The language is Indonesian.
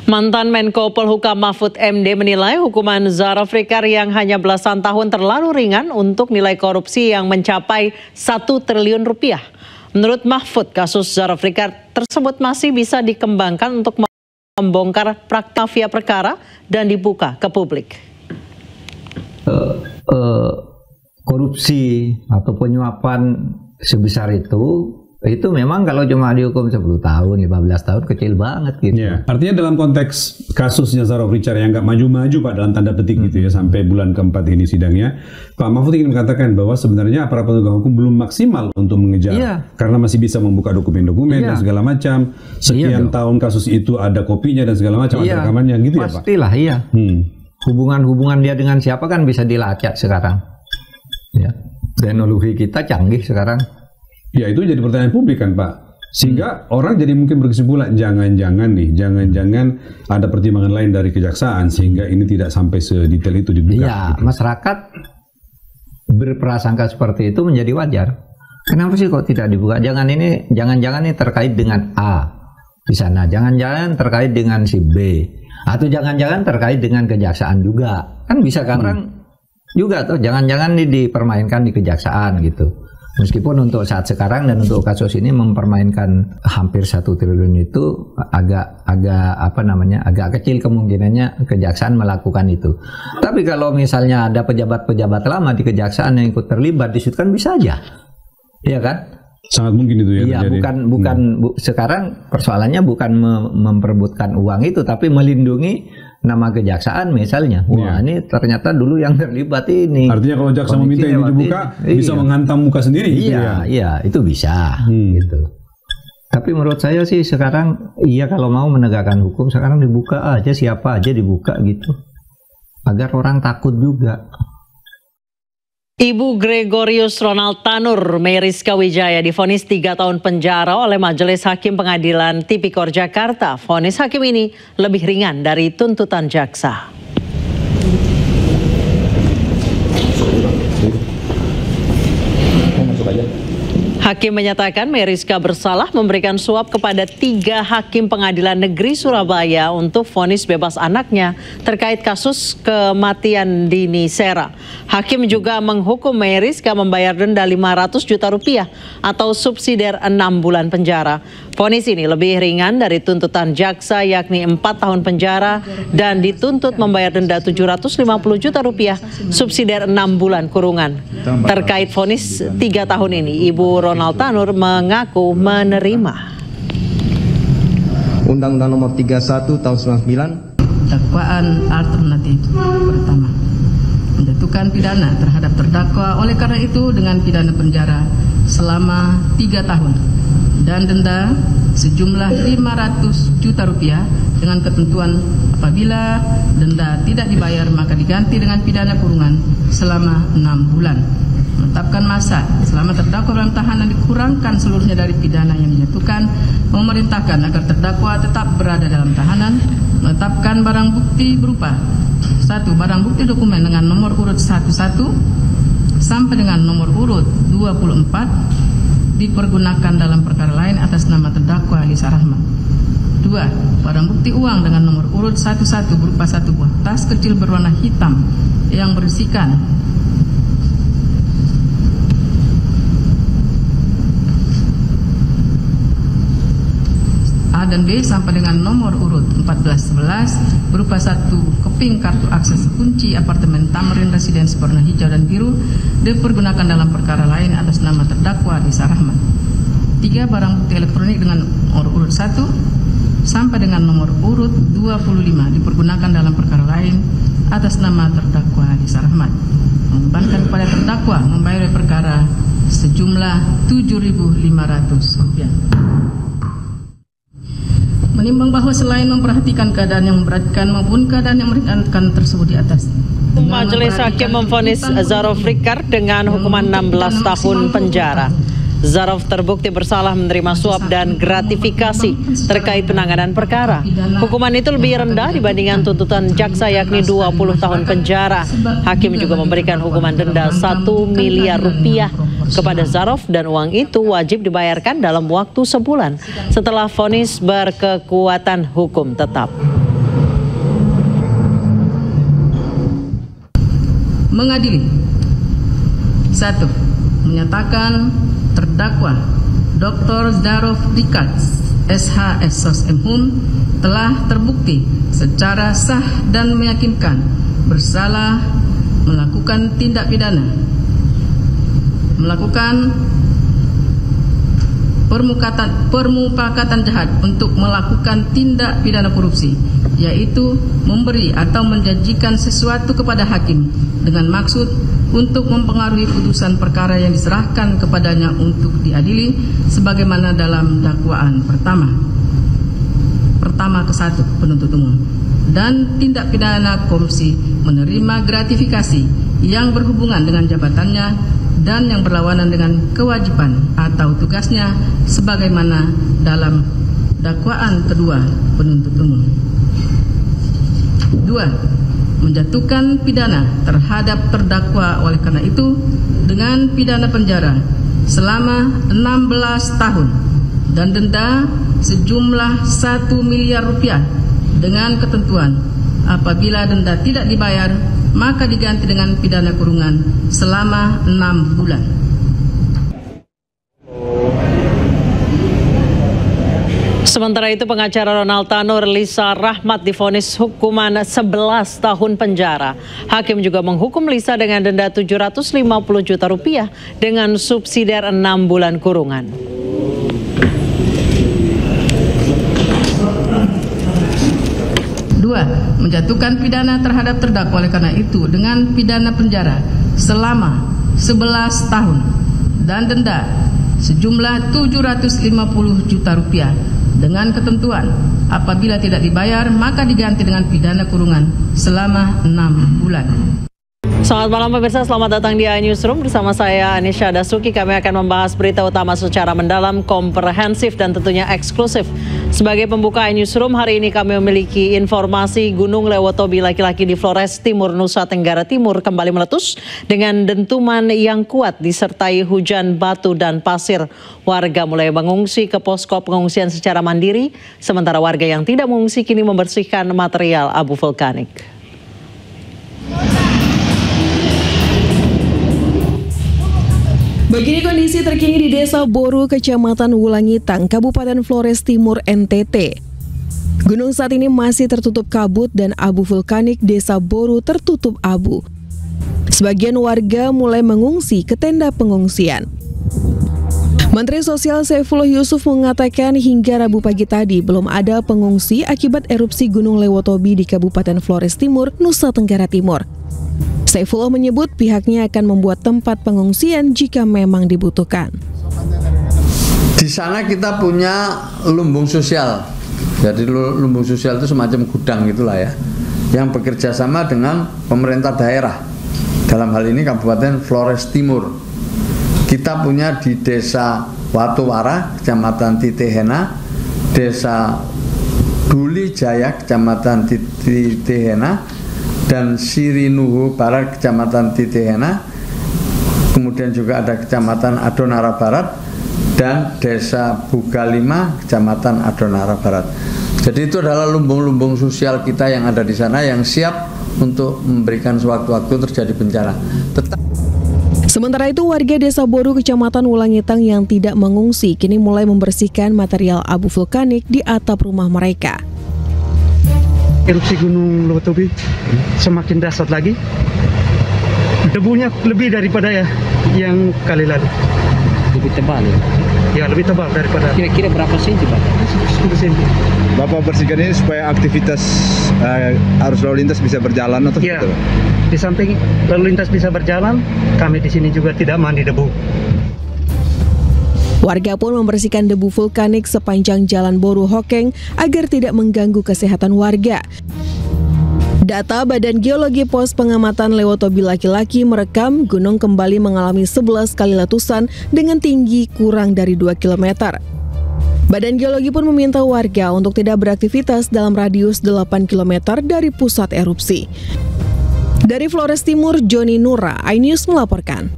Mantan Menko Polhukam Mahfud MD menilai hukuman Zaraf Rikar yang hanya belasan tahun terlalu ringan untuk nilai korupsi yang mencapai 1 triliun rupiah. Menurut Mahfud, kasus Zaraf Rikar tersebut masih bisa dikembangkan untuk membongkar praktik mafia perkara dan dibuka ke publik. Korupsi atau penyuapan sebesar itu memang kalau cuma dihukum 10 tahun, 15 tahun kecil banget gitu. Ya, artinya dalam konteks kasusnya Zaraf Rikar yang nggak maju-maju Pak dalam tanda petik gitu ya sampai bulan keempat ini sidangnya, Pak Mahfud ingin mengatakan bahwa sebenarnya aparat penegak hukum belum maksimal untuk mengejar karena masih bisa membuka dokumen-dokumen dan segala macam. Sekian tahun kasus itu ada kopinya dan segala macam, ada rekamannya gitu ya Pak? Pastilah iya. Hubungan-hubungan dia dengan siapa kan bisa dilacak sekarang. Ya. Teknologi kita canggih sekarang. Ya itu jadi pertanyaan publik kan Pak, sehingga orang jadi mungkin berkesimpulan jangan-jangan ada pertimbangan lain dari kejaksaan sehingga ini tidak sampai sedetail itu dibuka. Iya, gitu. Masyarakat berprasangka seperti itu menjadi wajar. Kenapa sih kok tidak dibuka? Jangan-jangan ini terkait dengan A di sana, jangan-jangan terkait dengan si B, atau jangan-jangan terkait dengan kejaksaan juga. Kan bisa kan orang juga tuh, jangan-jangan ini dipermainkan di kejaksaan gitu. Meskipun untuk saat sekarang dan untuk kasus ini mempermainkan hampir 1 triliun itu agak kecil kemungkinannya kejaksaan melakukan itu. Tapi kalau misalnya ada pejabat-pejabat lama di kejaksaan yang ikut terlibat di situ kan bisa aja, iya kan? Sangat mungkin itu ya. Iya, sekarang persoalannya bukan memperebutkan uang itu, tapi melindungi nama kejaksaan misalnya. Wah, ini ternyata dulu yang terlibat ini. Artinya kalau jaksa meminta ini dibuka, bisa menghantam muka sendiri gitu ya? Iya, itu bisa gitu. Tapi menurut saya sih sekarang, kalau mau menegakkan hukum, sekarang dibuka aja, siapa aja dibuka gitu. Agar orang takut juga. Ibu Gregorius Ronald Tanur Meriska Wijaya divonis 3 tahun penjara oleh Majelis Hakim Pengadilan Tipikor Jakarta. Vonis hakim ini lebih ringan dari tuntutan jaksa. Hakim menyatakan Meriska bersalah memberikan suap kepada 3 hakim pengadilan negeri Surabaya untuk vonis bebas anaknya terkait kasus kematian Dini Sera. Hakim juga menghukum Meriska membayar denda 500 juta rupiah atau subsidiar 6 bulan penjara. Vonis ini lebih ringan dari tuntutan jaksa yakni 4 tahun penjara dan dituntut membayar denda 750 juta rupiah subsidiar 6 bulan kurungan. Terkait vonis 3 tahun ini, Ibu Ronald Tanur mengaku menerima. Undang-Undang Nomor 31 Tahun 99. Dakwaan alternatif pertama, menjatuhkan pidana terhadap terdakwa oleh karena itu dengan pidana penjara selama 3 tahun dan denda sejumlah 500 juta rupiah dengan ketentuan apabila denda tidak dibayar maka diganti dengan pidana kurungan selama 6 bulan. Menetapkan masa selama terdakwa dalam tahanan dikurangkan seluruhnya dari pidana yang dijatuhkan, memerintahkan agar terdakwa tetap berada dalam tahanan, menetapkan barang bukti berupa 1. Barang bukti dokumen dengan nomor urut 11 sampai dengan nomor urut 24 dipergunakan dalam perkara lain atas nama terdakwa Lisa Rahmat. 2. Barang bukti uang dengan nomor urut 11 berupa 1 buah tas kecil berwarna hitam yang berisikan A dan B sampai dengan nomor urut 1411 berupa 1 keping kartu akses kunci apartemen Tamrin Residence berwarna hijau dan biru dipergunakan dalam perkara lain atas nama terdakwa Lisa Rahmat. 3. Barang bukti elektronik dengan nomor urut 1 sampai dengan nomor urut 25 dipergunakan dalam perkara lain atas nama terdakwa Lisa Rahmat. Membebankan kepada terdakwa membayar perkara sejumlah Rp7.500. Menimbang bahwa selain memperhatikan keadaan yang memberatkan maupun keadaan yang meringankan tersebut di atas, Majelis Hakim memvonis Zaraf Rikar dengan hukuman 16 tahun penjara. Zaraf terbukti bersalah menerima suap dan gratifikasi terkait penanganan perkara. Hukuman itu lebih rendah dibandingkan tuntutan jaksa yakni 20 tahun penjara. Hakim juga memberikan hukuman denda 1 miliar rupiah kepada Zaraf dan uang itu wajib dibayarkan dalam waktu sebulan setelah vonis berkekuatan hukum tetap. mengadili. 1. Menyatakan terdakwa Dr. Zarov Richard SH SOS-MHUM telah terbukti secara sah dan meyakinkan bersalah melakukan tindak pidana, melakukan permufakatan jahat untuk melakukan tindak pidana korupsi, yaitu memberi atau menjanjikan sesuatu kepada hakim dengan maksud untuk mempengaruhi putusan perkara yang diserahkan kepadanya untuk diadili sebagaimana dalam dakwaan pertama ke 1 penuntut umum, dan tindak pidana korupsi menerima gratifikasi yang berhubungan dengan jabatannya dan yang berlawanan dengan kewajiban atau tugasnya sebagaimana dalam dakwaan kedua penuntut umum. 2. Menjatuhkan pidana terhadap terdakwa oleh karena itu dengan pidana penjara selama 16 tahun dan denda sejumlah 1 miliar rupiah dengan ketentuan apabila denda tidak dibayar maka diganti dengan pidana kurungan selama 6 bulan. Sementara itu pengacara Ronald Tanur, Lisa Rahmat divonis hukuman 11 tahun penjara. Hakim juga menghukum Lisa dengan denda 750 juta rupiah dengan subsidiar 6 bulan kurungan. Menjatuhkan pidana terhadap terdakwa oleh karena itu dengan pidana penjara selama 11 tahun dan denda sejumlah 750 juta rupiah dengan ketentuan apabila tidak dibayar maka diganti dengan pidana kurungan selama 6 bulan. Selamat malam pemirsa, selamat datang di iNewsroom bersama saya Anisha Dasuki. Kami akan membahas berita utama secara mendalam, komprehensif dan tentunya eksklusif. Sebagai pembuka iNewsroom hari ini kami memiliki informasi Gunung Lewotobi laki-laki di Flores Timur, Nusa Tenggara Timur kembali meletus dengan dentuman yang kuat disertai hujan batu dan pasir. Warga mulai mengungsi ke posko pengungsian secara mandiri, sementara warga yang tidak mengungsi kini membersihkan material abu vulkanik. Begini kondisi terkini di Desa Boru, Kecamatan Wulangitang, Kabupaten Flores Timur, NTT. Gunung saat ini masih tertutup kabut dan abu vulkanik Desa Boru tertutup abu. Sebagian warga mulai mengungsi ke tenda pengungsian. Menteri Sosial Saifullah Yusuf mengatakan hingga Rabu pagi tadi belum ada pengungsi akibat erupsi Gunung Lewotobi di Kabupaten Flores Timur, Nusa Tenggara Timur. Saifullah menyebut pihaknya akan membuat tempat pengungsian jika memang dibutuhkan. Di sana kita punya lumbung sosial. Jadi lumbung sosial itu semacam gudang gitulah ya, yang bekerja sama dengan pemerintah daerah. Dalam hal ini Kabupaten Flores Timur. Kita punya di Desa Watuwara, Kecamatan Titihena, Desa Duli Jaya, Kecamatan Titihena, dan Sirinuhu Barat, Kecamatan Titihena, kemudian juga ada Kecamatan Adonara Barat, dan Desa Bugalima, Kecamatan Adonara Barat. Jadi itu adalah lumbung-lumbung sosial kita yang ada di sana yang siap untuk memberikan sewaktu-waktu terjadi bencana. Sementara itu warga Desa Boru, Kecamatan Wulangitang yang tidak mengungsi kini mulai membersihkan material abu vulkanik di atap rumah mereka. Erupsi Gunung Lewotobi semakin dahsyat lagi. Debunya lebih daripada yang kali lalu. Lebih tebal ya? Ya, lebih tebal daripada. Kira-kira berapa senti, Pak? 10 senti. Bapak bersihkan ini supaya aktivitas arus lalu lintas bisa berjalan atau ya, di samping lalu lintas bisa berjalan, kami di sini juga tidak mandi debu. Warga pun membersihkan debu vulkanik sepanjang Jalan Boru Hokeng agar tidak mengganggu kesehatan warga. Data Badan Geologi Pos Pengamatan Lewotobi laki-laki merekam gunung kembali mengalami 11 kali letusan dengan tinggi kurang dari 2 km. Badan Geologi pun meminta warga untuk tidak beraktivitas dalam radius 8 km dari pusat erupsi. Dari Flores Timur, Joni Nura, iNews melaporkan.